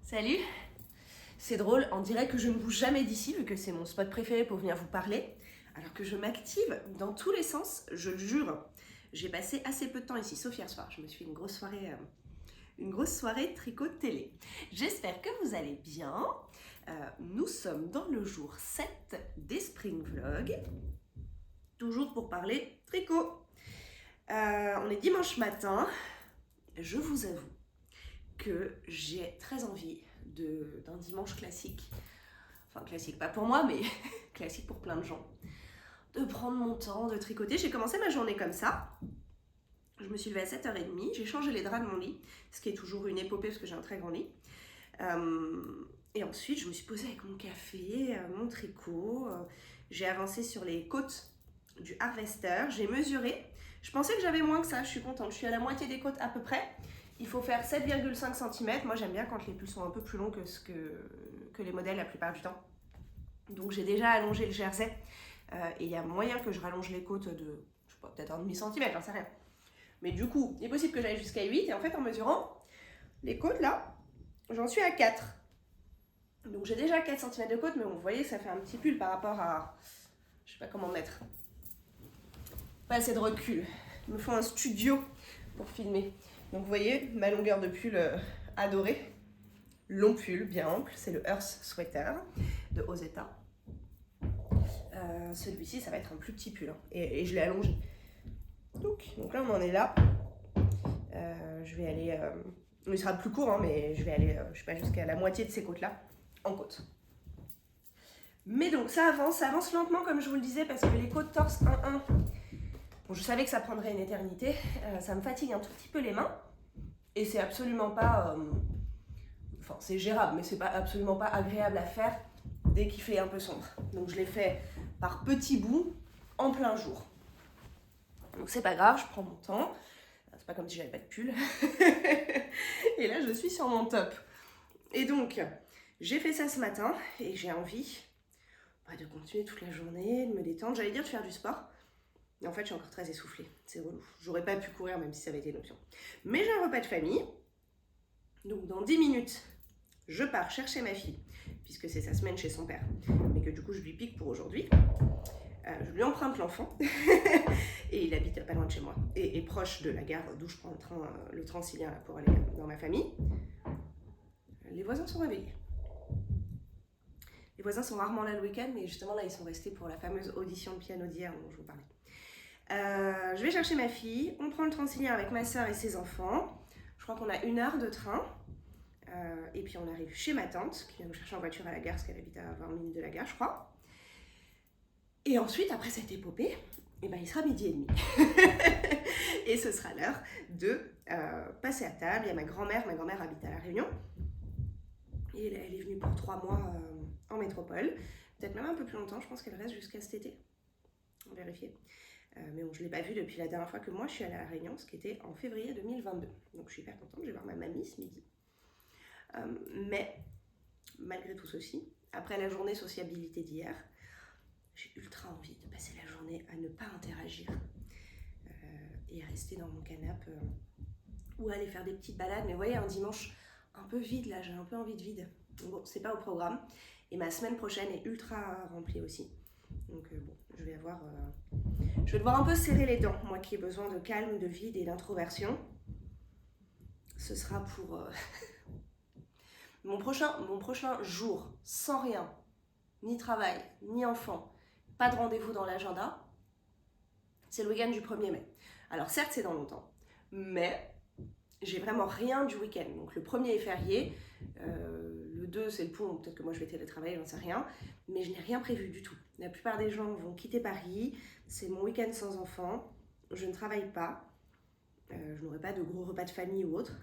Salut! C'est drôle, on dirait que je ne bouge jamais d'ici vu que c'est mon spot préféré pour venir vous parler, alors que je m'active dans tous les sens, je le jure. J'ai passé assez peu de temps ici, sauf hier soir. Je me suis fait une grosse soirée tricot télé. J'espère que vous allez bien. Nous sommes dans le jour 7 des Spring Vlogs, toujours pour parler tricot. On est dimanche matin. Je vous avoue que j'ai très envie d'un dimanche classique. Enfin classique, pas pour moi, mais classique pour plein de gens. De prendre mon temps, de tricoter. J'ai commencé ma journée comme ça. Je me suis levée à 7h30, j'ai changé les draps de mon lit, ce qui est toujours une épopée parce que j'ai un très grand lit. Et ensuite, je me suis posée avec mon café, mon tricot. J'ai avancé sur les côtes du Harvester. J'ai mesuré. Je pensais que j'avais moins que ça, je suis contente. Je suis à la moitié des côtes à peu près. Il faut faire 7,5 cm. Moi, j'aime bien quand les pulls sont un peu plus longs que les modèles la plupart du temps. Donc, j'ai déjà allongé le jersey. Et il y a moyen que je rallonge les côtes de, je sais pas, peut-être un demi-centimètre, j'en sais rien. Mais du coup, il est possible que j'aille jusqu'à 8. Et en fait, en mesurant les côtes, là, j'en suis à 4. Donc, j'ai déjà 4 cm de côte. Mais vous voyez, ça fait un petit pull par rapport à... Je sais pas comment mettre. Pas assez de recul. Il me faut un studio pour filmer. Donc vous voyez, ma longueur de pull adorée. Long pull, bien ample. C'est le Earth Sweater de Ozeta. Celui-ci, ça va être un plus petit pull. Hein, et je l'ai allongé. Donc là, on en est là. Je vais aller... il sera plus court, hein, mais je vais aller, je sais pas, jusqu'à la moitié de ces côtes-là, en côte. Mais donc, ça avance lentement, comme je vous le disais, parce que les côtes torse 1-1... Bon, je savais que ça prendrait une éternité, ça me fatigue un tout petit peu les mains, et c'est absolument pas, enfin c'est gérable, mais c'est pas absolument pas agréable à faire dès qu'il fait un peu sombre. Donc je l'ai fait par petits bouts, en plein jour. Donc c'est pas grave, je prends mon temps, c'est pas comme si j'avais pas de pull, et là je suis sur mon top. Et donc, j'ai fait ça ce matin, et j'ai envie de continuer toute la journée, de me détendre, j'allais dire de faire du sport. Et en fait, je suis encore très essoufflée. C'est relou. J'aurais pas pu courir même si ça avait été une option. Mais j'ai un repas de famille. Donc, dans 10 minutes, je pars chercher ma fille, puisque c'est sa semaine chez son père. Mais que du coup, je lui pique pour aujourd'hui. Je lui emprunte l'enfant. Et il habite pas loin de chez moi. Et proche de la gare d'où je prends le Transilien pour aller dans ma famille. Les voisins sont réveillés. Les voisins sont rarement là le week-end, mais justement là, ils sont restés pour la fameuse audition de piano d'hier dont je vous parlais. Je vais chercher ma fille, on prend le Transilien avec ma soeur et ses enfants. Je crois qu'on a 1 heure de train. Et puis on arrive chez ma tante, qui vient nous chercher en voiture à la gare, parce qu'elle habite à 20 minutes de la gare, je crois. Et ensuite, après cette épopée, il sera 12h30. Et ce sera l'heure de passer à table. Il y a ma grand-mère habite à La Réunion. Et elle est venue pour 3 mois en métropole. Peut-être même un peu plus longtemps, je pense qu'elle reste jusqu'à cet été. On va vérifier. Mais bon, je ne l'ai pas vue depuis la dernière fois que moi je suis allée à La Réunion, ce qui était en février 2022. Donc je suis hyper contente, je vais voir ma mamie ce midi. Mais malgré tout ceci, après la journée sociabilité d'hier, j'ai ultra envie de passer la journée à ne pas interagir et à rester dans mon canapé ou aller faire des petites balades. Mais vous voyez, un dimanche un peu vide là, j'ai un peu envie de vide. Bon, c'est pas au programme. Et ma semaine prochaine est ultra remplie aussi. Donc bon, je vais devoir un peu serrer les dents, moi qui ai besoin de calme, de vide et d'introversion. Ce sera pour mon prochain jour, sans rien, ni travail, ni enfant, pas de rendez-vous dans l'agenda, c'est le week-end du 1er mai. Alors certes, c'est dans longtemps, mais j'ai vraiment rien du week-end. Donc le 1er est férié, le 2 c'est le pont, peut-être que moi je vais télétravailler, j'en sais rien, mais je n'ai rien prévu du tout. La plupart des gens vont quitter Paris, c'est mon week-end sans enfants, je ne travaille pas, je n'aurai pas de gros repas de famille ou autre.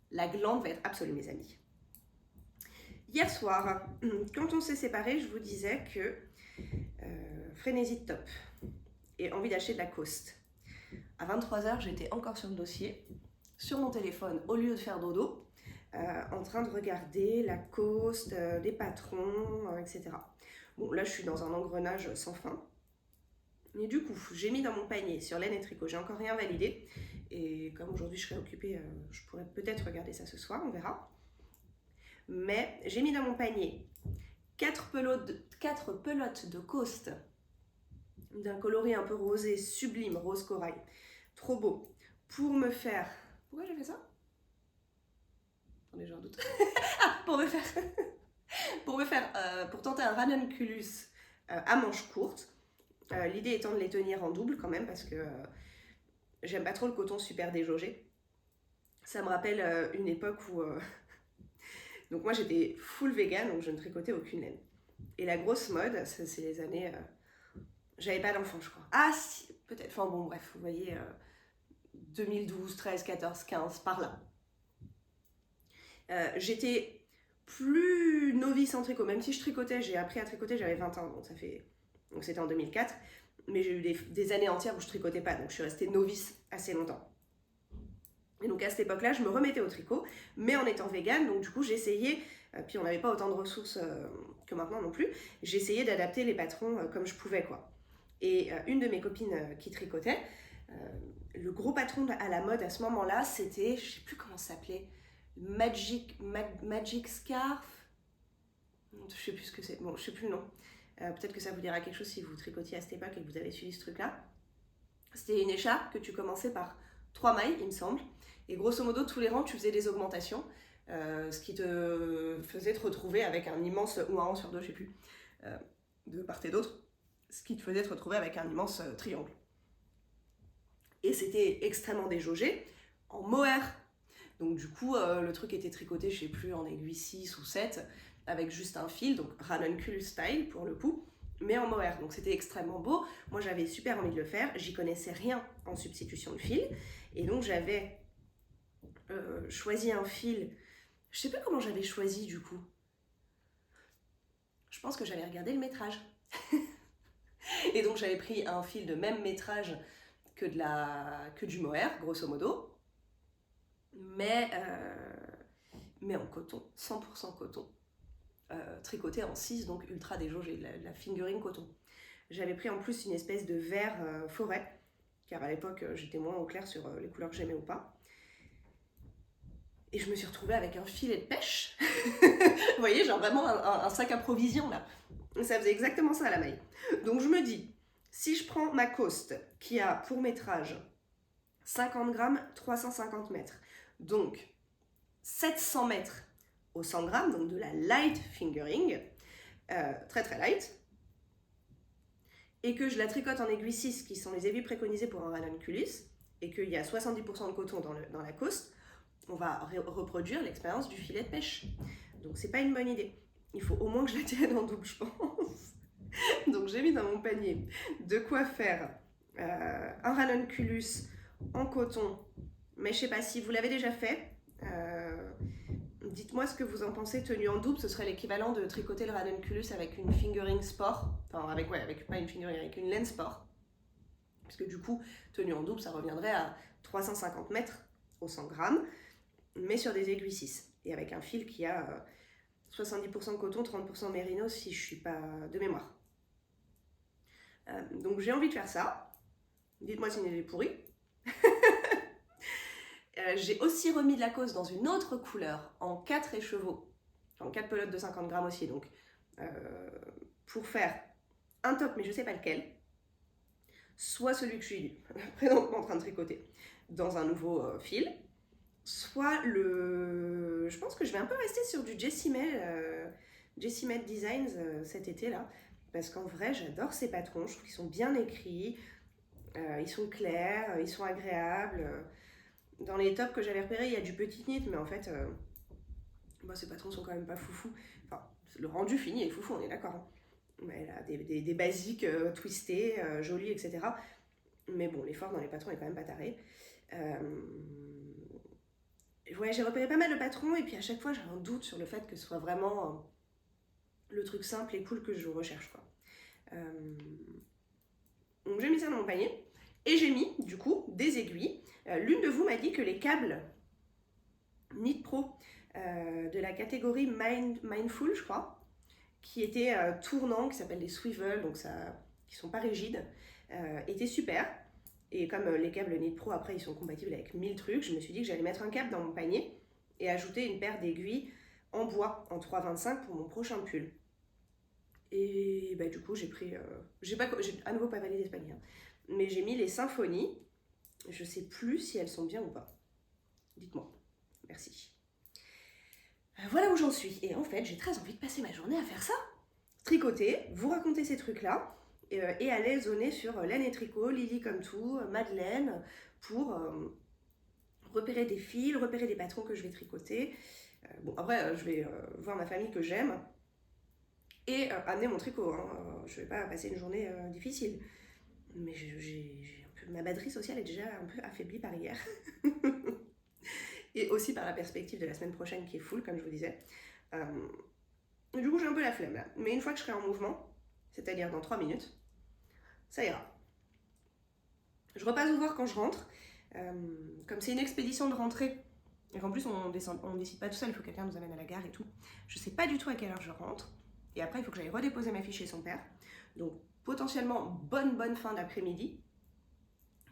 La glande va être absolue, mes amis. Hier soir, quand on s'est séparés, je vous disais que frénésie de top et envie d'acheter de la Coast. À 23h, j'étais encore sur le dossier, sur mon téléphone, au lieu de faire dodo, en train de regarder la Coast, les patrons, etc. Bon, là, je suis dans un engrenage sans fin. Et du coup, j'ai mis dans mon panier sur laine et tricot, j'ai encore rien validé. Et comme aujourd'hui, je serai occupée, je pourrais peut-être regarder ça ce soir, on verra. Mais j'ai mis dans mon panier 4 pelotes de Coast d'un coloris un peu rosé, sublime, rose corail. Trop beau. Pour me faire... Pourquoi j'ai fait ça? Attendez, j'ai un doute. Pour tenter un ranunculus à manches courtes. L'idée étant de les tenir en double quand même parce que j'aime pas trop le coton super déjaugé. Ça me rappelle une époque où... Donc moi j'étais full vegan, donc je ne tricotais aucune laine. Et la grosse mode, c'est les années... J'avais pas d'enfant, je crois. Ah si, peut-être. Enfin bon, bref, vous voyez, 2012, 13, 14, 15, par là. J'étais plus novice en tricot, même si je tricotais, j'ai appris à tricoter, j'avais 20 ans, donc c'était en 2004, mais j'ai eu des années entières où je tricotais pas, donc je suis restée novice assez longtemps. Et donc à cette époque-là, je me remettais au tricot, mais en étant végane, donc du coup j'essayais, puis on n'avait pas autant de ressources que maintenant non plus, j'essayais d'adapter les patrons comme je pouvais, quoi. Et une de mes copines qui tricotait, le gros patron à la mode à ce moment-là, c'était, je sais plus comment ça s'appelait, Magic Scarf. Je sais plus ce que c'est. Bon, je sais plus le nom. Peut-être que ça vous dira quelque chose si vous tricotiez à cette époque et que vous avez suivi ce truc-là. C'était une écharpe que tu commençais par 3 mailles, il me semble. Et grosso modo, tous les rangs, tu faisais des augmentations. Ce qui te faisait te retrouver avec un immense, ou un rang sur deux, je sais plus, de part et d'autre. Ce qui te faisait te retrouver avec un immense triangle. Et c'était extrêmement déjaugé, en mohair. Donc du coup, le truc était tricoté, je sais plus, en aiguille 6 ou 7, avec juste un fil, donc ranunculus style pour le coup, mais en mohair. Donc c'était extrêmement beau. Moi j'avais super envie de le faire, j'y connaissais rien en substitution de fil, et donc j'avais choisi un fil, je sais plus comment j'avais choisi du coup. Je pense que j'avais regardé le métrage. Et donc j'avais pris un fil de même métrage que du mohair, grosso modo, mais en coton, 100% coton, tricoté en 6, donc ultra déjaugé, la fingering coton. J'avais pris en plus une espèce de vert forêt, car à l'époque j'étais moins au clair sur les couleurs que j'aimais ou pas. Et je me suis retrouvée avec un filet de pêche. Vous voyez, genre vraiment un sac à provisions là. Ça faisait exactement ça à la maille. Donc je me dis, si je prends ma Coast, qui a pour métrage 50 grammes, 350 mètres, donc 700 mètres au 100 grammes, donc de la light fingering, très très light, et que je la tricote en aiguille 6, qui sont les aiguilles préconisées pour un ranunculus, et qu'il y a 70% de coton dans la Coast, on va reproduire l'expérience du filet de pêche. Donc c'est pas une bonne idée. Il faut au moins que je la tienne en double, je pense. Donc j'ai mis dans mon panier de quoi faire un ranunculus en coton, mais je sais pas si vous l'avez déjà fait. Dites-moi ce que vous en pensez. Tenu en double, ce serait l'équivalent de tricoter le ranunculus avec une fingering sport, enfin avec pas une fingering, avec une laine sport, puisque du coup tenu en double ça reviendrait à 350 mètres au 100 grammes, mais sur des aiguilles 6 et avec un fil qui a 70% coton, 30% mérino si je suis pas de mémoire. Donc j'ai envie de faire ça. Dites-moi si il est pourri. J'ai aussi remis de la cause dans une autre couleur, en 4 écheveaux, en 4 pelotes de 50 grammes aussi, donc pour faire un top, mais je sais pas lequel, soit celui que je suis présentement en train de tricoter dans un nouveau fil, soit je pense que je vais un peu rester sur du Jessie Med Designs cet été là, parce qu'en vrai j'adore ces patrons, je trouve qu'ils sont bien écrits, ils sont clairs, ils sont agréables. Dans les tops que j'avais repérés, il y a du petit knit, mais en fait, ces patrons sont quand même pas foufou. Enfin, le rendu fini est foufou, on est d'accord. Hein. Mais là, des basiques twistés, jolis, etc. Mais bon, l'effort dans les patrons est quand même pas taré. Ouais, j'ai repéré pas mal de patrons, et puis à chaque fois, j'ai un doute sur le fait que ce soit vraiment le truc simple et cool que je recherche, quoi. Donc j'ai mis ça dans mon panier. Et j'ai mis, du coup, des aiguilles. L'une de vous m'a dit que les câbles Knit Pro de la catégorie Mindful, je crois, qui étaient tournants, qui s'appellent des swivel, donc qui sont pas rigides, étaient super. Et comme les câbles Knit Pro, après, ils sont compatibles avec 1000 trucs, je me suis dit que j'allais mettre un câble dans mon panier et ajouter une paire d'aiguilles en bois en 3,25 pour mon prochain pull. Et bah, du coup, j'ai pris. J'ai à nouveau pas validé espagnol, mais j'ai mis les symphonies. Je sais plus si elles sont bien ou pas. Dites-moi. Merci. Voilà où j'en suis. Et en fait, j'ai très envie de passer ma journée à faire ça. Tricoter, vous raconter ces trucs-là, et aller zoner sur laine et tricot, Lily comme tout, Madeleine, pour repérer des fils, repérer des patrons que je vais tricoter. Bon, après, je vais voir ma famille que j'aime et amener mon tricot. Hein. Je vais pas passer une journée difficile. Mais ma batterie sociale est déjà un peu affaiblie par hier. Et aussi par la perspective de la semaine prochaine qui est full, comme je vous disais. Du coup, j'ai un peu la flemme là. Mais une fois que je serai en mouvement, c'est-à-dire dans 3 minutes, ça ira. Je repasse vous voir quand je rentre. Comme c'est une expédition de rentrée, et qu'en plus on décide pas tout seul, il faut que quelqu'un nous amène à la gare et tout. Je sais pas du tout à quelle heure je rentre. Et après, il faut que j'aille redéposer ma fille chez son père. Donc, potentiellement, bonne fin d'après-midi.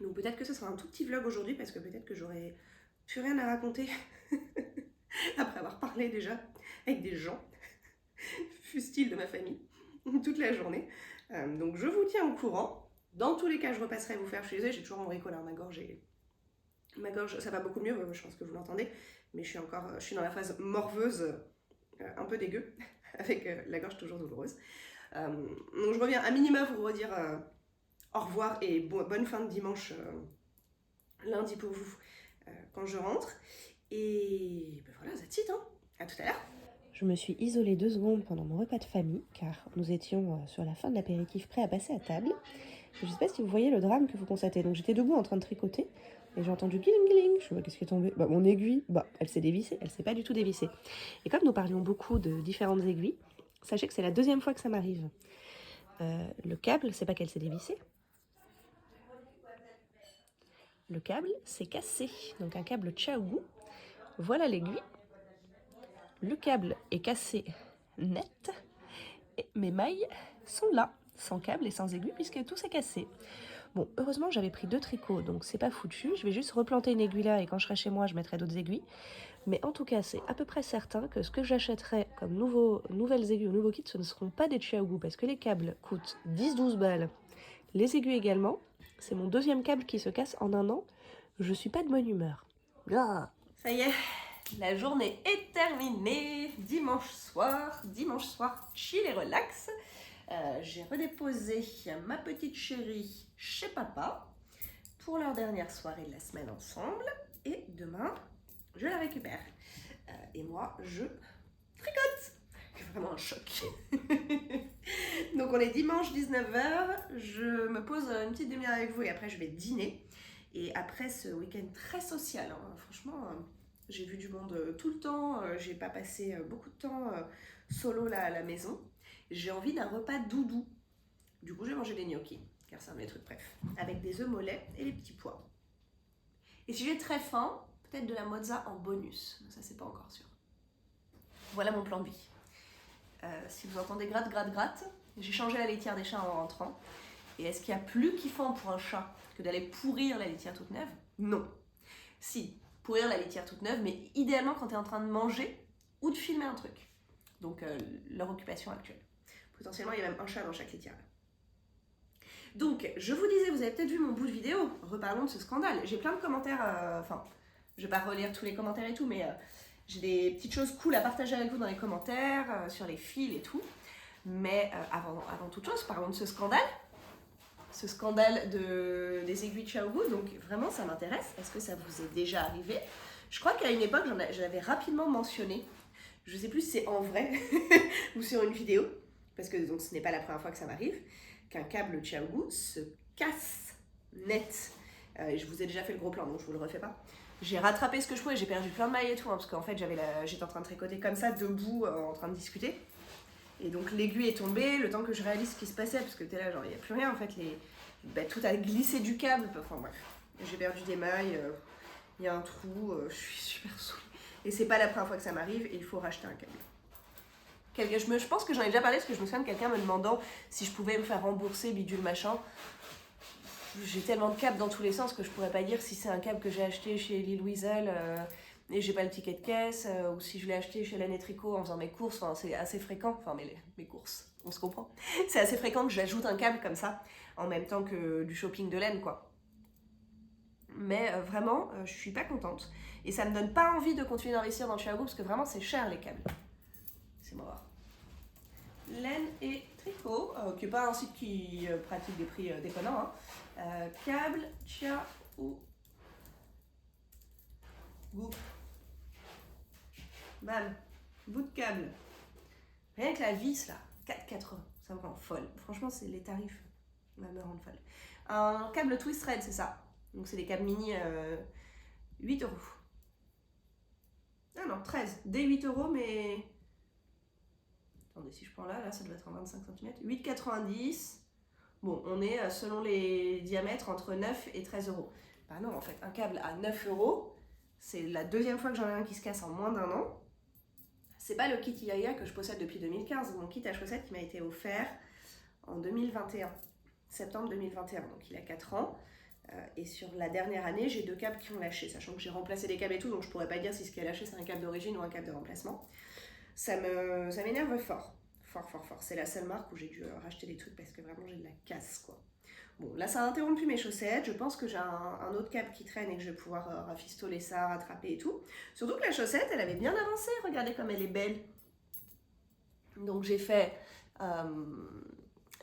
Donc, peut-être que ce sera un tout petit vlog aujourd'hui, parce que peut-être que j'aurai plus rien à raconter après avoir parlé déjà avec des gens, fût-il de ma famille, toute la journée. Donc, je vous tiens au courant. Dans tous les cas, je repasserai vous faire. Je suis désolée, j'ai toujours mon bricoleur à ma gorge. Ma gorge, ça va beaucoup mieux, je pense que vous l'entendez. Mais je suis dans la phase morveuse, un peu dégueu, avec la gorge toujours douloureuse. Donc je reviens à minima pour vous redire au revoir et bonne fin de dimanche lundi pour vous quand je rentre. Et ben voilà, that's it, hein. À tout à l'heure. Je me suis isolée 2 secondes pendant mon repas de famille, car nous étions sur la fin de l'apéritif prêts à passer à table. Je ne sais pas si vous voyez le drame que vous constatez. Donc j'étais debout en train de tricoter, et j'ai entendu gling gling. Je me dis, qu'est-ce qui est tombé? Mon aiguille, elle s'est dévissée, elle s'est pas du tout dévissée. Et comme nous parlions beaucoup de différentes aiguilles, sachez que c'est la 2e fois que ça m'arrive. Le câble, c'est pas qu'elle s'est dévissée. Le câble s'est cassé. Donc un câble Xiaogu. Voilà l'aiguille. Le câble est cassé net. Et mes mailles sont là, sans câble et sans aiguille, puisque tout s'est cassé. Bon, heureusement, j'avais pris 2 tricots, donc c'est pas foutu. Je vais juste replanter une aiguille là, et quand je serai chez moi, je mettrai d'autres aiguilles. Mais en tout cas, c'est à peu près certain que ce que j'achèterai comme nouvelles aiguilles ou nouveaux kits, ce ne seront pas des Xiaogu, parce que les câbles coûtent 10-12 balles. Les aiguilles également. C'est mon 2e câble qui se casse en 1 an. Je suis pas de bonne humeur. Ah. Ça y est, la journée est terminée. Dimanche soir, chill et relax. J'ai redéposé ma petite chérie chez papa pour leur dernière soirée de la semaine ensemble. Et demain, je la récupère. Et moi, je tricote. C'est vraiment un choc. Donc on est dimanche 19h. Je me pose une petite demi-heure avec vous et après je vais dîner. Et après ce week-end très social, hein, franchement, j'ai vu du monde tout le temps. J'ai pas passé beaucoup de temps solo là à la maison. J'ai envie d'un repas doudou. Du coup, j'ai mangé des gnocchis, car c'est un de mes trucs préf, avec des œufs mollets et des petits pois. Et si j'ai très faim, peut-être de la mozza en bonus. Ça, c'est pas encore sûr. Voilà mon plan de vie. Si vous entendez gratte, j'ai changé la litière des chats en rentrant. Et est-ce qu'il y a plus kiffant pour un chat que d'aller pourrir la litière toute neuve? Non. Si, pourrir la litière toute neuve, mais idéalement quand tu es en train de manger ou de filmer un truc. Donc leur occupation actuelle. Potentiellement, il y a même un chat dans chaque litière. Donc, je vous disais, vous avez peut-être vu mon bout de vidéo. Reparlons de ce scandale. J'ai plein de commentaires, je vais pas relire tous les commentaires et tout, mais j'ai des petites choses cool à partager avec vous dans les commentaires, sur les fils et tout. Mais avant toute chose, parlons de ce scandale. Ce scandale des aiguilles Xiaogu, donc vraiment ça m'intéresse. Est-ce que ça vous est déjà arrivé? Je crois qu'à une époque, j'avais rapidement mentionné, je sais plus si c'est en vrai ou sur une vidéo, parce que donc, ce n'est pas la première fois que ça m'arrive, qu'un câble Xiaogu se casse net. Je vous ai déjà fait le gros plan, donc je vous le refais pas. J'ai rattrapé ce que je pouvais, j'ai perdu plein de mailles et tout, hein, parce qu'en fait j'étais en train de tricoter comme ça, debout, en train de discuter. Et donc l'aiguille est tombée, le temps que je réalise ce qui se passait, parce que t'es là, genre il n'y a plus rien en fait, tout a glissé du câble, enfin bref. J'ai perdu des mailles, il y a un trou, je suis super saoulée. Et c'est pas la première fois que ça m'arrive, et il faut racheter un câble. Je pense que j'en ai déjà parlé, parce que je me souviens de quelqu'un me demandant si je pouvais me faire rembourser, bidule machin. J'ai tellement de câbles dans tous les sens que je pourrais pas dire si c'est un câble que j'ai acheté chez Lil Weasel et j'ai pas le ticket de caisse, ou si je l'ai acheté chez Laine et Tricot en faisant mes courses, enfin, c'est assez fréquent, enfin mes courses, on se comprend, c'est assez fréquent que j'ajoute un câble comme ça, en même temps que du shopping de laine, quoi. Mais vraiment, je suis pas contente, et ça me donne pas envie de continuer d'investir dans le Chiago, parce que vraiment c'est cher les câbles. C'est mort. Laine et Tricot, qui n'est pas un site qui pratique des prix déconnants, hein. Câble, Chiago. Goût. Bam, bout de câble. Rien que la vis là, 4,80, ça me rend folle. Franchement, c'est les tarifs me rendent folle. Un câble twist thread, c'est ça. Donc c'est des câbles mini 8 euros. Ah non, 13. Des 8 euros, mais. Attendez, si je prends là, ça doit être en 25 cm. 8,90. Bon, on est selon les diamètres entre 9 et 13 euros. Bah non, en fait, un câble à 9 euros, c'est la deuxième fois que j'en ai un qui se casse en moins d'1 an. C'est pas le kit Yaya que je possède depuis 2015, mon kit à chaussettes qui m'a été offert en 2021, septembre 2021, donc il a 4 ans. Et sur la dernière année, j'ai 2 câbles qui ont lâché, sachant que j'ai remplacé des câbles et tout, donc je pourrais pas dire si ce qui a lâché c'est un câble d'origine ou un câble de remplacement. Ça m'énerve fort. C'est la seule marque où j'ai dû racheter des trucs parce que vraiment j'ai de la casse, quoi. Bon, là ça a interrompu mes chaussettes, je pense que j'ai un autre câble qui traîne et que je vais pouvoir rafistoler ça, rattraper et tout. Surtout que la chaussette, elle avait bien avancé, regardez comme elle est belle. Donc j'ai fait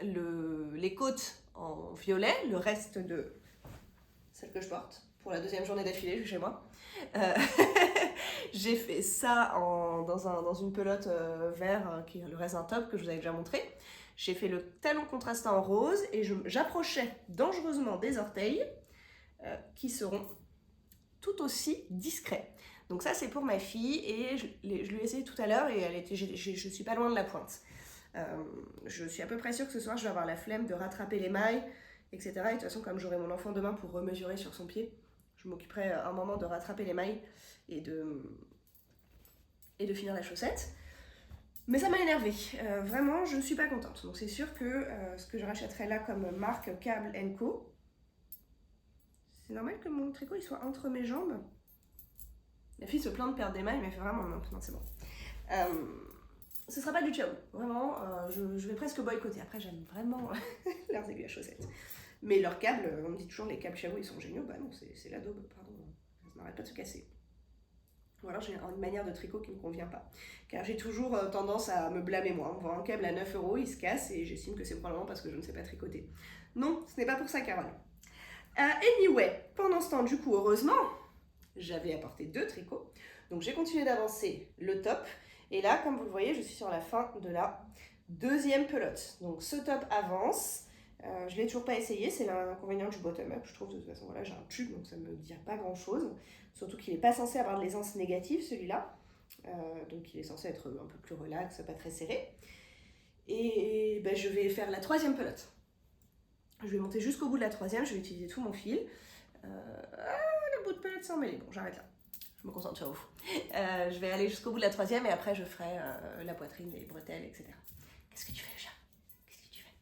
les côtes en violet, le reste de celle que je porte pour la deuxième journée d'affilée, je suis chez moi. J'ai fait ça dans une pelote vert qui est le reste d'un top que je vous avais déjà montré. J'ai fait le talon contrastant en rose et j'approchais dangereusement des orteils qui seront tout aussi discrets. Donc ça c'est pour ma fille et je lui ai essayé tout à l'heure et je suis pas loin de la pointe. Je suis à peu près sûre que ce soir je vais avoir la flemme de rattraper les mailles, etc. Et de toute façon comme j'aurai mon enfant demain pour remesurer sur son pied, je m'occuperai un moment de rattraper les mailles et de finir la chaussette. Mais ça m'a énervée. Vraiment, je ne suis pas contente. Donc c'est sûr que ce que je rachèterai là comme marque Câble & Co. C'est normal que mon tricot il soit entre mes jambes. La fille se plaint de perdre des mailles, mais elle fait vraiment non, c'est bon. Ce sera pas du Chiago. Vraiment, je vais presque boycotter. Après, j'aime vraiment leurs aiguilles à chaussettes. Mais leurs câbles, on me dit toujours les câbles Chiago ils sont géniaux. Bah non, c'est la daube, pardon. Ça n'arrête pas de se casser. Ou alors j'ai une manière de tricot qui ne me convient pas. Car j'ai toujours tendance à me blâmer moi. On vend un câble à 9 euros, il se casse et j'estime que c'est probablement parce que je ne sais pas tricoter. Non, ce n'est pas pour ça, Carole. Anyway, pendant ce temps, du coup, heureusement, j'avais apporté 2 tricots. Donc j'ai continué d'avancer le top. Et là, comme vous le voyez, je suis sur la fin de la deuxième pelote. Donc ce top avance. Je ne l'ai toujours pas essayé, c'est l'inconvénient du bottom-up. Je trouve de toute façon, voilà, j'ai un tube, donc ça ne me dit pas grand-chose. Surtout qu'il n'est pas censé avoir de l'aisance négative, celui-là. Donc il est censé être un peu plus relax, pas très serré. Et ben, je vais faire la 3e pelote. Je vais monter jusqu'au bout de la 3e, je vais utiliser tout mon fil. Le bout de pelote s'en mêler. Bon, j'arrête là. Je me concentre sur vous. Je vais aller jusqu'au bout de la 3e et après je ferai la poitrine, les bretelles, etc. Qu'est-ce que tu fais, le chat? Qu'est-ce que tu fais?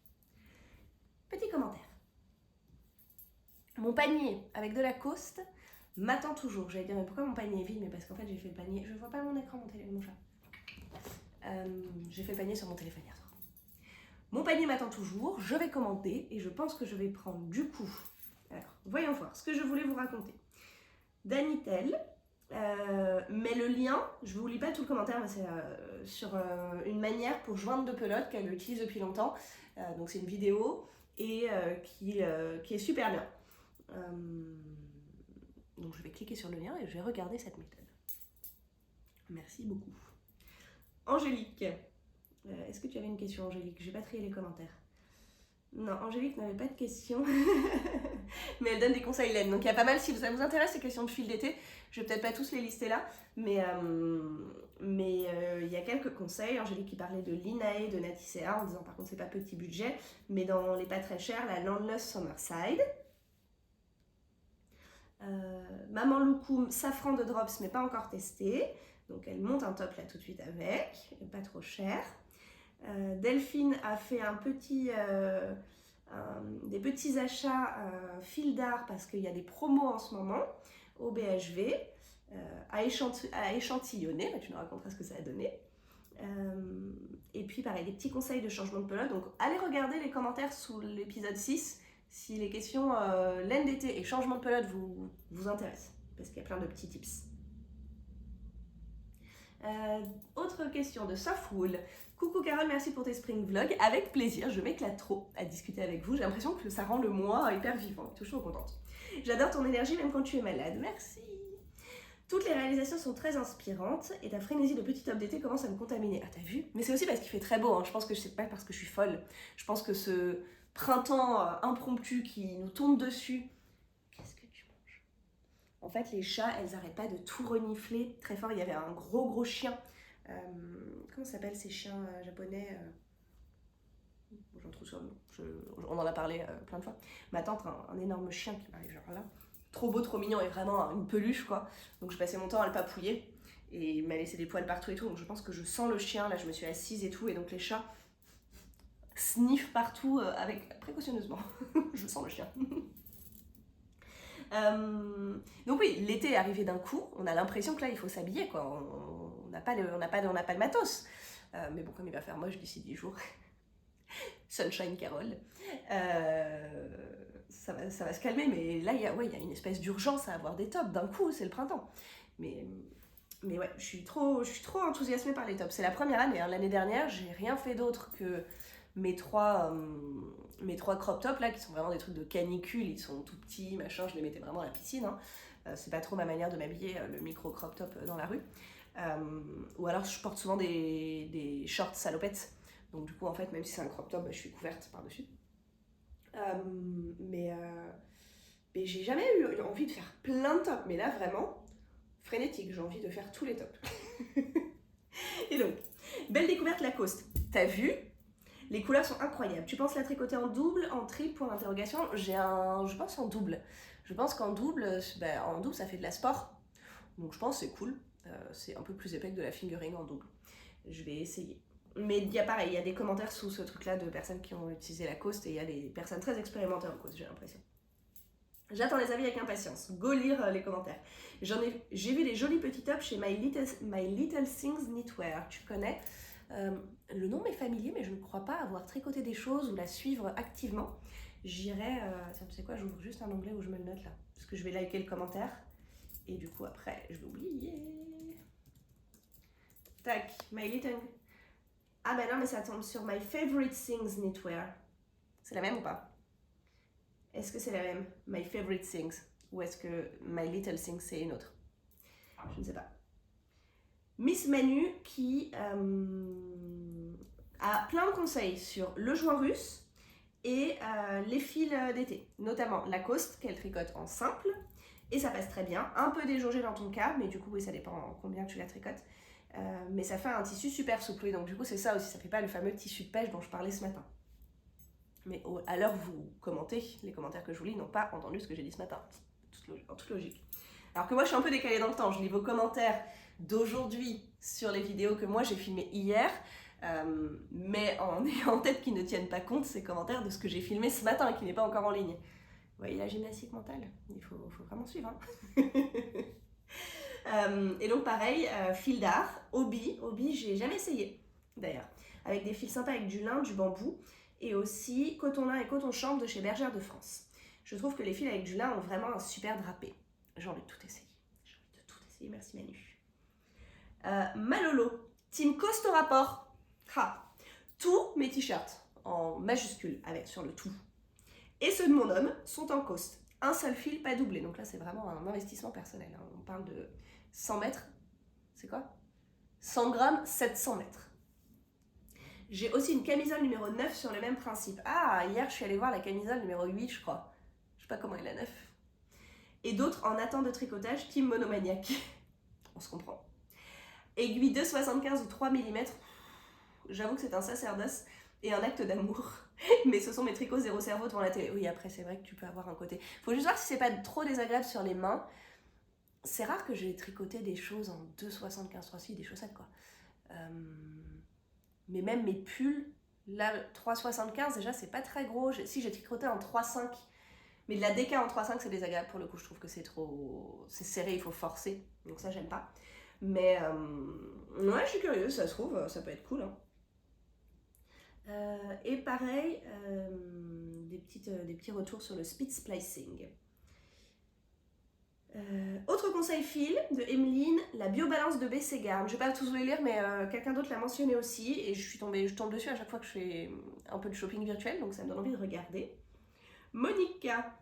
Petit commentaire. Mon panier avec de la Coste m'attend toujours. J'allais dire, mais pourquoi mon panier est vide? Mais parce qu'en fait, j'ai fait le panier. Je ne vois pas mon écran, mon chat. J'ai fait le panier sur mon téléphone hier soir. Mon panier m'attend toujours. Je vais commander et je pense que je vais prendre du coup. Alors, voyons voir ce que je voulais vous raconter. Danitel. Mais le lien, je ne vous lis pas tout le commentaire, mais c'est sur une manière pour joindre 2 pelotes qu'elle utilise depuis longtemps. Donc c'est une vidéo et qui est super bien. Donc je vais cliquer sur le lien et je vais regarder cette méthode. Merci beaucoup. Angélique, est-ce que tu avais une question, Angélique? J'ai pas trié les commentaires. Non, Angélique n'avait pas de questions, mais elle donne des conseils laine. Donc il y a pas mal, si ça vous intéresse ces questions de fil d'été, je vais peut-être pas tous les lister là, mais il y a quelques conseils. Angélique qui parlait de l'Inae de Naticea en disant par contre c'est pas petit budget, mais dans les pas très chers, la Landless Summerside. Maman Loukoum, safran de drops mais pas encore testé, donc elle monte un top là tout de suite avec, pas trop cher. Delphine a fait des petits achats fil d'art parce qu'il y a des promos en ce moment au BHV à échantillonner, bah, tu nous raconteras ce que ça a donné. Et puis pareil, des petits conseils de changement de pelote, donc allez regarder les commentaires sous l'épisode 6 si les questions laine d'été et changement de pelote vous intéressent, parce qu'il y a plein de petits tips. Autre question de Softwool. Coucou Carole, merci pour tes spring vlogs. Avec plaisir, je m'éclate trop à discuter avec vous. J'ai l'impression que ça rend le mois hyper vivant, toujours contente. J'adore ton énergie même quand tu es malade. Merci. Toutes les réalisations sont très inspirantes et ta frénésie de petit top d'été commence à me contaminer. Ah, t'as vu? Mais c'est aussi parce qu'il fait très beau. Hein. Je pense que c'est pas parce que je suis folle. Je pense que ce printemps impromptu qui nous tombe dessus. Qu'est-ce que tu manges? En fait, les chats, elles arrêtent pas de tout renifler très fort. Il y avait un gros chien. Comment s'appellent ces chiens japonais j'en trouve sur le nom. On en a parlé plein de fois. Ma tante a un énorme chien qui m'arrive genre là. Trop beau, trop mignon et vraiment une peluche quoi. Donc je passais mon temps à le papouiller et il m'a laissé des poils partout et tout. Donc je pense que je sens le chien. Là, je me suis assise et tout. Et donc les chats sniffent partout avec précautionneusement. Je sens le chien. Donc oui, l'été est arrivé d'un coup, on a l'impression que là il faut s'habiller quoi, on n'a pas le matos. Mais bon, comme il va faire moche d'ici 10 jours, Sunshine Carole, ça va se calmer, mais là il y a une espèce d'urgence à avoir des tops, d'un coup c'est le printemps. Mais ouais, je suis trop enthousiasmée par les tops, c'est la première année, hein. L'année dernière j'ai rien fait d'autre que mes trois crop tops là qui sont vraiment des trucs de canicule, ils sont tout petits, machin, je les mettais vraiment à la piscine. Hein. C'est pas trop ma manière de m'habiller, le micro crop top dans la rue. Ou alors je porte souvent des shorts salopettes, donc du coup en fait même si c'est un crop top, bah, je suis couverte par dessus. Mais j'ai jamais eu envie de faire plein de tops, mais là vraiment frénétique, j'ai envie de faire tous les tops. Et donc, belle découverte Lacoste, t'as vu? Les couleurs sont incroyables. Tu penses la tricoter en double, en triple, point d'interrogation? Je pense en double. Je pense qu'en double, ça fait de la sport. Donc je pense que c'est cool. C'est un peu plus épais que de la fingering en double. Je vais essayer. Mais il y a des commentaires sous ce truc-là de personnes qui ont utilisé Lacoste et il y a des personnes très expérimentées en cause, j'ai l'impression. J'attends les avis avec impatience. Go lire les commentaires. J'ai vu des jolis petits tops chez My Little Things Knitwear. Tu connais? Le nom m'est familier, mais je ne crois pas avoir tricoté des choses ou la suivre activement. J'irai... tiens, tu sais quoi, j'ouvre juste un onglet où je me le note là. Parce que je vais liker le commentaire. Et du coup, après, je vais oublier. Tac, My Little... Ah bah non, mais ça tombe sur My Favorite Things Knitwear. C'est la même ou pas? Est-ce que c'est la même, My Favorite Things? Ou est-ce que My Little Things, c'est une autre? Je ne sais pas. Miss Manu qui a plein de conseils sur le joint russe et les fils d'été, notamment Lacoste qu'elle tricote en simple et ça passe très bien, un peu déjaugé dans ton cas, mais du coup oui, ça dépend combien tu la tricotes, mais ça fait un tissu super souple, donc du coup c'est ça aussi, ça fait pas le fameux tissu de pêche dont je parlais ce matin. Mais à l'heure où vous commentez, les commentaires que je vous lis n'ont pas entendu ce que j'ai dit ce matin, en toute logique. Alors que moi je suis un peu décalée dans le temps, je lis vos commentaires d'aujourd'hui sur les vidéos que moi j'ai filmées hier, mais en ayant en tête qu'ils ne tiennent pas compte ces commentaires de ce que j'ai filmé ce matin qui n'est pas encore en ligne. Vous voyez la gymnastique mentale, il faut vraiment suivre. Hein. Et donc pareil, fil d'art, hobby j'ai jamais essayé d'ailleurs, avec des fils sympas avec du lin, du bambou, et aussi coton lin et coton chambre de chez Bergère de France. Je trouve que les fils avec du lin ont vraiment un super drapé. J'ai envie de tout essayer. Merci Manu. Malolo, team coste au rapport. Tous mes t-shirts en majuscule avec sur le tout et ceux de mon homme sont en coste. Un seul fil, pas doublé. Donc là, c'est vraiment un investissement personnel. Hein. On parle de 100 mètres. C'est quoi? 100 grammes, 700 mètres. J'ai aussi une camisole numéro 9 sur le même principe. Ah, hier, je suis allée voir la camisole numéro 8, je crois. Je sais pas comment elle est la 9. Et d'autres en attente de tricotage, team monomaniaque. On se comprend. Aiguille 2,75 ou 3 mm. J'avoue que c'est un sacerdoce et un acte d'amour. Mais ce sont mes tricots zéro cerveau devant la télé. Oui, après, c'est vrai que tu peux avoir un côté... Faut juste voir si c'est pas trop désagréable sur les mains. C'est rare que j'ai tricoté des choses en 2,75, 3,6, des chaussettes, quoi. Mais même mes pulls, là, 3,75, déjà, c'est pas très gros. Si j'ai tricoté en 3,5 Mais de la DK en 3/5 c'est désagréable pour le coup, je trouve que c'est trop... c'est serré, il faut forcer, donc ça j'aime pas. Mais ouais, je suis curieuse, ça se trouve, ça peut être cool. Hein. Et pareil, des petits retours sur le speed splicing. Autre conseil fil de Emeline, la biobalance de Bességarde. Je vais pas tous vous les lire, mais quelqu'un d'autre l'a mentionné aussi, et je tombe dessus à chaque fois que je fais un peu de shopping virtuel, donc ça me donne envie de regarder. Monica,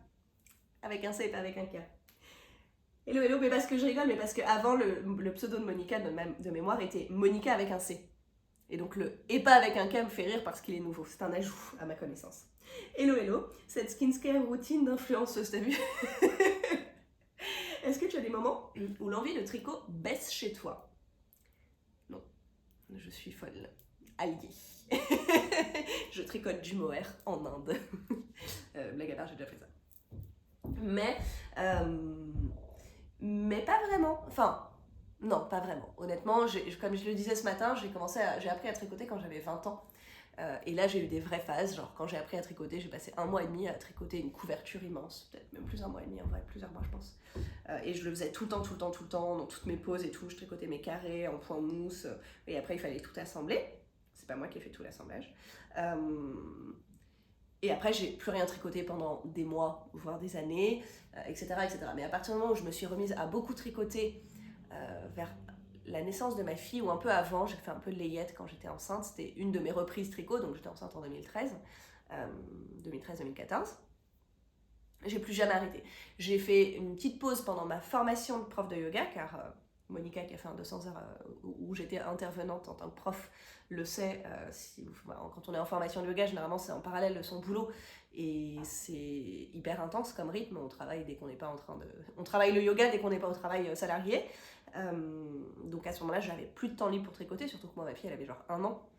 avec un C et pas avec un K. Hello, hello, mais parce que je rigole, mais parce qu'avant, le pseudo de Monica de mémoire était Monica avec un C. Et donc le et pas avec un K me fait rire parce qu'il est nouveau. C'est un ajout à ma connaissance. Hello, hello, cette skincare routine d'influenceuse, t'as vu? Est-ce que tu as des moments où l'envie de tricot baisse chez toi? Non, je suis folle. Alliée. Je tricote du mohair en Inde. Blague à part, j'ai déjà fait ça. Mais pas vraiment. Enfin, non, pas vraiment. Honnêtement, comme je le disais ce matin, j'ai appris à tricoter quand j'avais 20 ans. Et là, j'ai eu des vraies phases. Genre, quand j'ai appris à tricoter, j'ai passé 1 mois et demi à tricoter une couverture immense. Peut-être même plus 1 mois et demi, en vrai, plusieurs mois, je pense. Et je le faisais tout le temps, dans toutes mes pauses et tout. Je tricotais mes carrés en point mousse. Et après, il fallait tout assembler. C'est pas moi qui ai fait tout l'assemblage. Et après, j'ai plus rien tricoté pendant des mois, voire des années, etc., etc. Mais à partir du moment où je me suis remise à beaucoup tricoter vers la naissance de ma fille, ou un peu avant, j'ai fait un peu de layette quand j'étais enceinte. C'était une de mes reprises tricot, donc j'étais enceinte en 2013, 2013-2014. J'ai plus jamais arrêté. J'ai fait une petite pause pendant ma formation de prof de yoga, car Monica, qui a fait un 200 heures où j'étais intervenante en tant que prof, le sait. Quand on est en formation de yoga, généralement c'est en parallèle de son boulot et c'est hyper intense comme rythme. On travaille dès qu'on n'est pas en train de... On travaille le yoga dès qu'on n'est pas au travail salarié. Donc à ce moment-là, j'avais plus de temps libre pour tricoter, surtout que moi, ma fille, elle avait genre 1 an.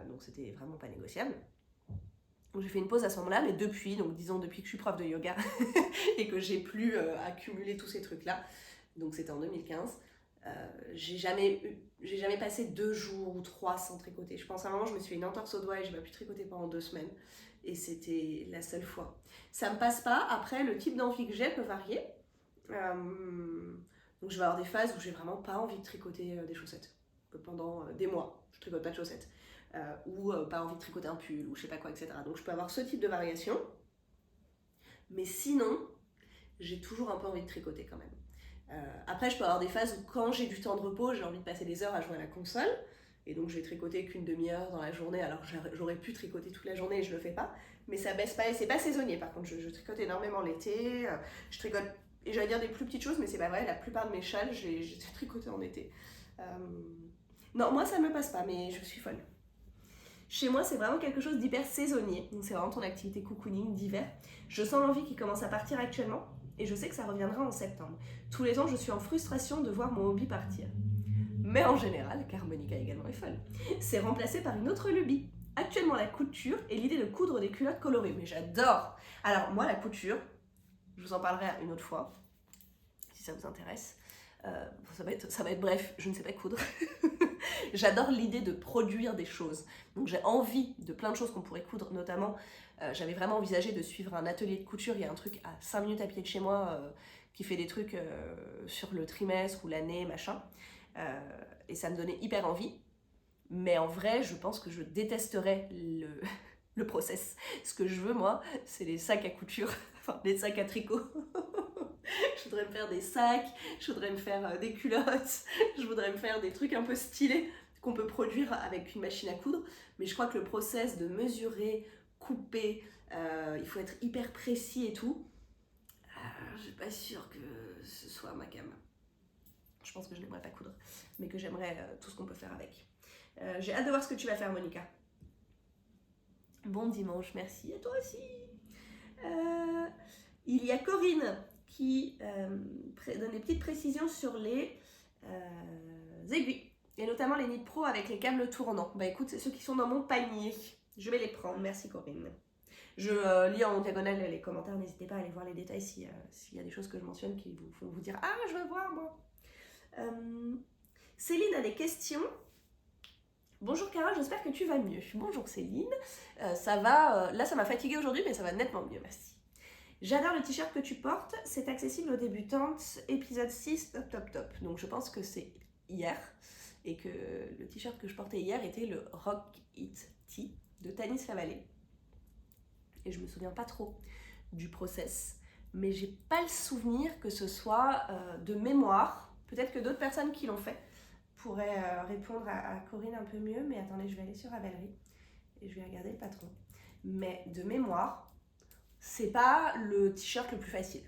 Donc c'était vraiment pas négociable. Donc j'ai fait une pause à ce moment-là, mais depuis, donc disons depuis que je suis prof de yoga et que j'ai plus accumulé tous ces trucs-là, donc c'était en 2015, j'ai jamais passé 2 jours ou 3 sans tricoter. Je pense à un moment, je me suis fait une entorse au doigt et j'ai pas pu tricoter pendant 2 semaines. Et c'était la seule fois. Ça me passe pas. Après, le type d'envie que j'ai peut varier. Donc je vais avoir des phases où j'ai vraiment pas envie de tricoter des chaussettes. Pendant des mois, je tricote pas de chaussettes. Ou pas envie de tricoter un pull, ou je sais pas quoi, etc. Donc je peux avoir ce type de variation. Mais sinon, j'ai toujours un peu envie de tricoter quand même. Après, je peux avoir des phases où quand j'ai du temps de repos, j'ai envie de passer des heures à jouer à la console. Et donc je vais tricoter qu'une demi-heure dans la journée, alors j'aurais pu tricoter toute la journée et je le fais pas. Mais ça baisse pas, et c'est pas saisonnier par contre. Je tricote énormément l'été, je tricote, et j'allais dire des plus petites choses, mais c'est pas vrai, la plupart de mes châles, j'ai tricoté en été. Non, moi ça me passe pas, mais je suis folle. Chez moi, c'est vraiment quelque chose d'hyper saisonnier. Donc c'est vraiment ton activité cocooning d'hiver. Je sens l'envie qui commence à partir actuellement et je sais que ça reviendra en septembre. Tous les ans, je suis en frustration de voir mon hobby partir. Mais en général, car Monica également est folle, c'est remplacé par une autre lubie. Actuellement, la couture et l'idée de coudre des culottes colorées. Mais j'adore! Alors moi, la couture, je vous en parlerai une autre fois, si ça vous intéresse. Ça va être bref, je ne sais pas coudre. J'adore l'idée de produire des choses. Donc j'ai envie de plein de choses qu'on pourrait coudre, notamment j'avais vraiment envisagé de suivre un atelier de couture. Il y a un truc à 5 minutes à pied de chez moi qui fait des trucs sur le trimestre ou l'année, machin. Et ça me donnait hyper envie. Mais en vrai, je pense que je détesterais le process. Ce que je veux, moi, c'est les sacs à couture, enfin les sacs à tricot. Je voudrais me faire des sacs, je voudrais me faire des culottes, je voudrais me faire des trucs un peu stylés qu'on peut produire avec une machine à coudre. Mais je crois que le process de mesurer, couper, il faut être hyper précis et tout. Je suis pas sûre que ce soit ma gamme. Je pense que je n'aimerais pas coudre, mais que j'aimerais tout ce qu'on peut faire avec. J'ai hâte de voir ce que tu vas faire, Monica. Bon dimanche, merci. Et toi aussi. Il y a Corinne qui donne des petites précisions sur les aiguilles, et notamment les Knit Pro avec les câbles tournants. Bah écoute, c'est ceux qui sont dans mon panier. Je vais les prendre, merci Corinne. Je lis en diagonale les commentaires, n'hésitez pas à aller voir les détails s'il y a des choses que je mentionne qui vous font vous dire « Ah, je veux voir moi !» Céline a des questions. Bonjour Cara, j'espère que tu vas mieux. Bonjour Céline, ça va, là ça m'a fatiguée aujourd'hui mais ça va nettement mieux, merci. J'adore le t-shirt que tu portes, c'est accessible aux débutantes, épisode 6, top top top. Donc je pense que c'est hier, et que le t-shirt que je portais hier était le Rock It Tee de Tanis Lavallée. Et je me souviens pas trop du process, mais j'ai pas le souvenir que ce soit de mémoire. Peut-être que d'autres personnes qui l'ont fait pourraient répondre à Corinne un peu mieux, mais attendez, je vais aller sur Ravelry et je vais regarder le patron. Mais de mémoire, c'est pas le t-shirt le plus facile.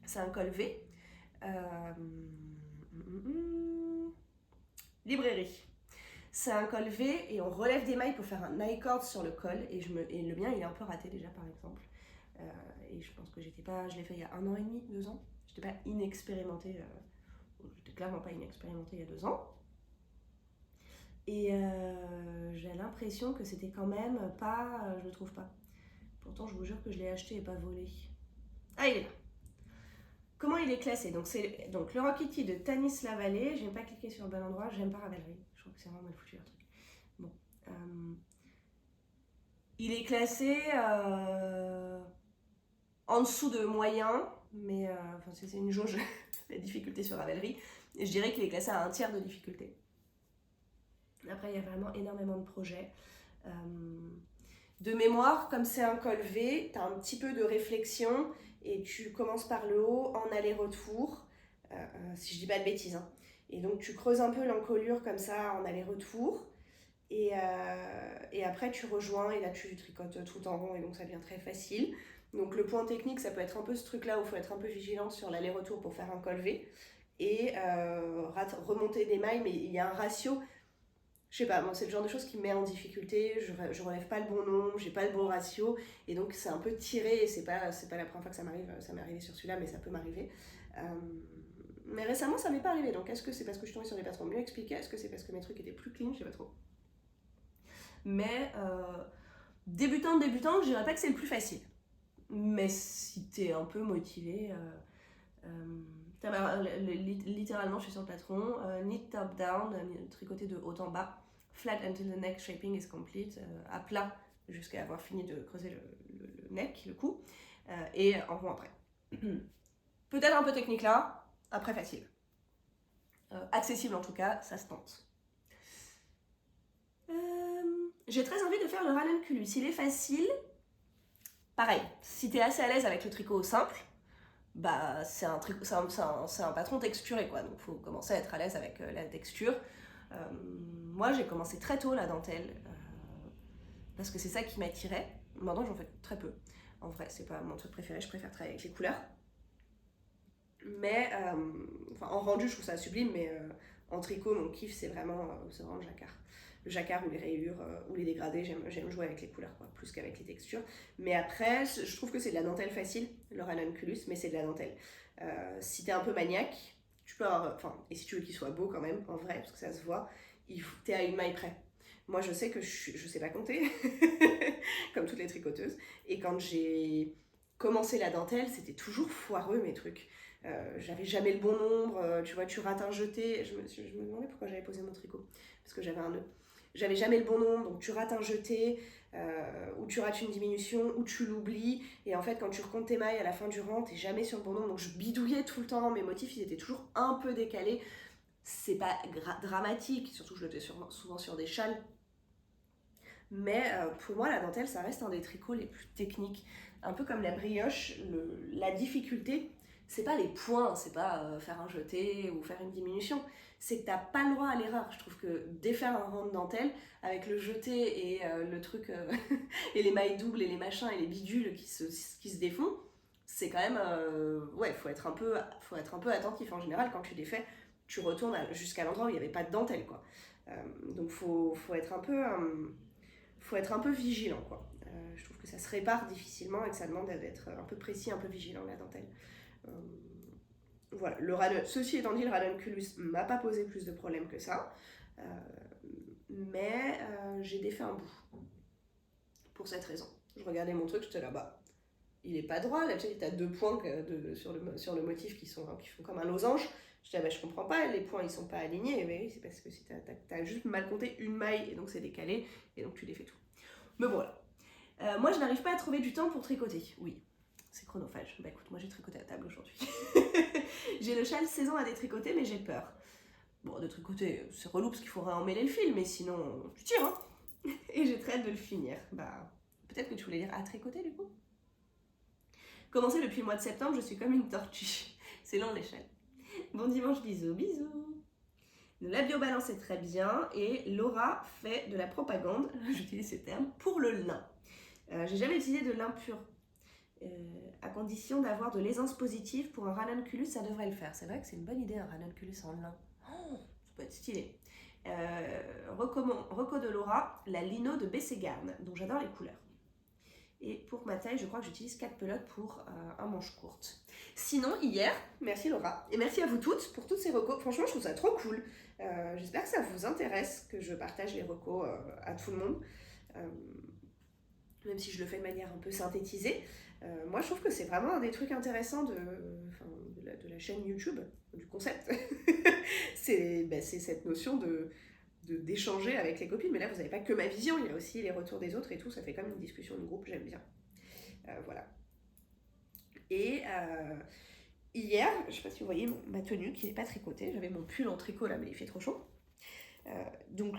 C'est un col V. Librairie. C'est un col V et on relève des mailles pour faire un I-cord sur le col. Et le mien, il est un peu raté déjà, par exemple. Et je pense que je l'ai fait il y a 1 an et demi, 2 ans. J'étais pas inexpérimentée. J'étais clairement pas inexpérimentée il y a 2 ans. Et j'ai l'impression que c'était quand même pas... je le trouve pas. Pourtant, je vous jure que je l'ai acheté et pas volé. Ah, il est là. Comment il est classé? Donc le Rock It Tee de Tanis Lavallée. J'aime pas cliquer sur le bon endroit, j'aime pas Ravelry. Je trouve que c'est vraiment mal foutu leur truc. Bon. Il est classé en dessous de moyen, mais c'est une jauge, la difficulté sur Ravelry. Et je dirais qu'il est classé à 1/3 de difficulté. Après, il y a vraiment énormément de projets. De mémoire, comme c'est un col V, tu as un petit peu de réflexion et tu commences par le haut en aller-retour, si je dis pas de bêtises. Hein. Et donc tu creuses un peu l'encolure comme ça en aller-retour et après tu rejoins et là tu tricotes tout en rond et donc ça devient très facile. Donc le point technique, ça peut être un peu ce truc là où il faut être un peu vigilante sur l'aller-retour pour faire un col V et remonter des mailles, mais il y a un ratio. Je sais pas, bon, c'est le genre de choses qui me met en difficulté, je relève pas le bon nombre, j'ai pas le bon ratio, et donc c'est un peu tiré, et c'est pas la première fois que ça m'arrive, ça m'est arrivé sur celui-là, mais ça peut m'arriver. Mais récemment, ça m'est pas arrivé, donc est-ce que c'est parce que je suis tombée sur des patrons mieux expliqués, est-ce que c'est parce que mes trucs étaient plus clean, je sais pas trop. Mais débutante, je dirais pas que c'est le plus facile, mais si t'es un peu motivé... littéralement je suis sur le patron, knit top down, tricoté de haut en bas, flat until the neck shaping is complete, à plat jusqu'à avoir fini de creuser le neck, le cou, et en rond après. Peut-être un peu technique là, après facile. Accessible en tout cas, ça se tente. J'ai très envie de faire le ranunculus, il est facile. Pareil, si t'es assez à l'aise avec le tricot simple, bah, c'est un patron texturé, quoi. Donc, il faut commencer à être à l'aise avec la texture. Moi, j'ai commencé très tôt la dentelle parce que c'est ça qui m'attirait. Maintenant, j'en fais très peu. En vrai, c'est pas mon truc préféré. Je préfère travailler avec les couleurs. Mais, en rendu, je trouve ça sublime. Mais en tricot, mon kiff, c'est vraiment le jacquard. Le jacquard ou les rayures ou les dégradés, j'aime jouer avec les couleurs, quoi, plus qu'avec les textures. Mais après, je trouve que c'est de la dentelle facile, le ranunculus, mais c'est de la dentelle. Si t'es un peu maniaque, tu peux avoir, et si tu veux qu'il soit beau quand même, en vrai, parce que ça se voit, t'es à une maille près. Moi, je sais que je sais pas compter, comme toutes les tricoteuses. Et quand j'ai commencé la dentelle, c'était toujours foireux mes trucs. J'avais jamais le bon nombre, tu vois, tu rates un jeté. Je me demandais pourquoi j'avais posé mon tricot, parce que j'avais un nœud. J'avais jamais le bon nombre, donc tu rates un jeté, ou tu rates une diminution, ou tu l'oublies, et en fait quand tu recomptes tes mailles à la fin du rang, t'es jamais sur le bon nombre, donc je bidouillais tout le temps, mes motifs ils étaient toujours un peu décalés, c'est pas dramatique, surtout que je le fais souvent sur des châles, mais pour moi la dentelle ça reste un des tricots les plus techniques, un peu comme la brioche, la difficulté, c'est pas les points, c'est pas faire un jeté ou faire une diminution, c'est que t'as pas le droit à l'erreur. Je trouve que défaire un rang de dentelle avec le jeté et le truc et les mailles doubles et les machins et les bidules qui se défont, c'est quand même faut être un peu attentif. En général, quand tu défais, tu retournes jusqu'à l'endroit où il n'y avait pas de dentelle, quoi. Donc faut être un peu vigilant, quoi. Je trouve que ça se répare difficilement et que ça demande d'être un peu précis, un peu vigilant, la dentelle. Voilà, ceci étant dit, le ranunculus m'a pas posé plus de problèmes que ça, mais j'ai défait un bout pour cette raison. Je regardais mon truc, j'étais là-bas, il est pas droit, là tu sais, t'as 2 points sur le motif qui font comme un losange. J'étais là, je comprends pas, les points ils sont pas alignés, mais oui, c'est parce que t'as juste mal compté une maille et donc c'est décalé et donc tu défais tout. Mais voilà. Moi, je n'arrive pas à trouver du temps pour tricoter. Oui, c'est chronophage. Bah écoute, moi j'ai tricoté à table aujourd'hui. J'ai le châle saison à détricoter, mais j'ai peur. Bon, de tricoter, c'est relou parce qu'il faudra emmêler le fil, mais sinon, tu tires, hein. Et j'ai très hâte de le finir. Bah, peut-être que tu voulais dire à tricoter du coup. Commencé depuis le mois de septembre, je suis comme une tortue. C'est long l'échelle. Bon dimanche, bisous, bisous. La biobalance est très bien et Laura fait de la propagande, j'utilise ce terme, pour le lin. J'ai jamais utilisé de lin pur. À condition d'avoir de l'aisance positive pour un ranunculus, ça devrait le faire. C'est vrai que c'est une bonne idée un ranunculus en lin. Oh, ça peut être stylé. Reco de Laura, la lino de Bességarn, dont j'adore les couleurs. Et pour ma taille, je crois que j'utilise 4 pelotes pour un manche courte. Sinon, hier, merci Laura, et merci à vous toutes pour toutes ces recos. Franchement, je trouve ça trop cool. J'espère que ça vous intéresse, que je partage les recos à tout le monde. Même si je le fais de manière un peu synthétisée. Moi, je trouve que c'est vraiment un des trucs intéressants de la chaîne YouTube, du concept. c'est cette notion d'échanger avec les copines, mais là vous n'avez pas que ma vision, il y a aussi les retours des autres et tout, ça fait comme une discussion de groupe, j'aime bien. Voilà. Et hier, je ne sais pas si vous voyez ma tenue qui n'est pas tricotée, j'avais mon pull en tricot là, mais il fait trop chaud. Donc,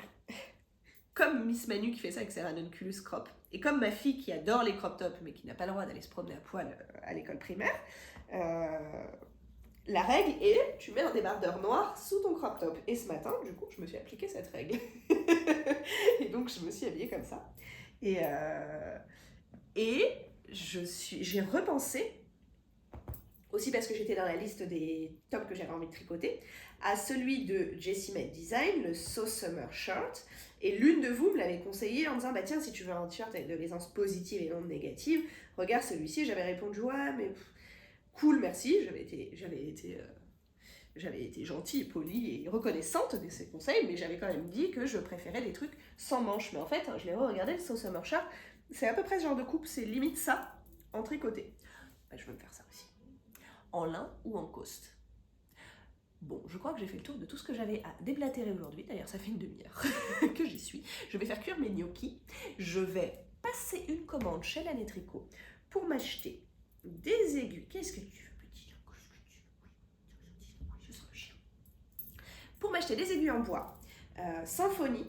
comme Miss Manu qui fait ça avec ses ranunculus crop, et comme ma fille qui adore les crop tops, mais qui n'a pas le droit d'aller se promener à poil à l'école primaire, la règle est, tu mets un débardeur noir sous ton crop top. Et ce matin, du coup, je me suis appliqué cette règle. Et donc, je me suis habillée comme ça. Et j'ai repensé, aussi parce que j'étais dans la liste des tops que j'avais envie de tricoter, à celui de Jessie Made Design, le So Summer Shirt. Et l'une de vous me l'avait conseillé en disant, bah tiens, si tu veux un t-shirt avec de l'aisance positive et non négative, regarde celui-ci. J'avais répondu, ouais, mais... cool, merci, j'avais été gentille, polie et reconnaissante de ces conseils, mais j'avais quand même dit que je préférais les trucs sans manches. Mais en fait, je l'ai regardé, le So Summer Shirt, c'est à peu près ce genre de coupe, c'est limite ça, en tricoté. Bah, je vais me faire ça aussi. En lin ou en coste. Bon, je crois que j'ai fait le tour de tout ce que j'avais à déblatérer aujourd'hui. D'ailleurs, ça fait une demi-heure que j'y suis. Je vais faire cuire mes gnocchis. Je vais passer une commande chez Laine et Tricot pour m'acheter des aiguilles. Qu'est-ce que tu veux, petit? Je sens le chien. Pour m'acheter des aiguilles en bois, Symphonie,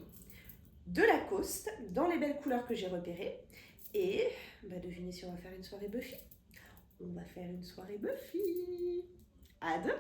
de Lacoste, dans les belles couleurs que j'ai repérées. Et bah, devinez si on va faire une soirée Buffy. On va faire une soirée Buffy. À demain!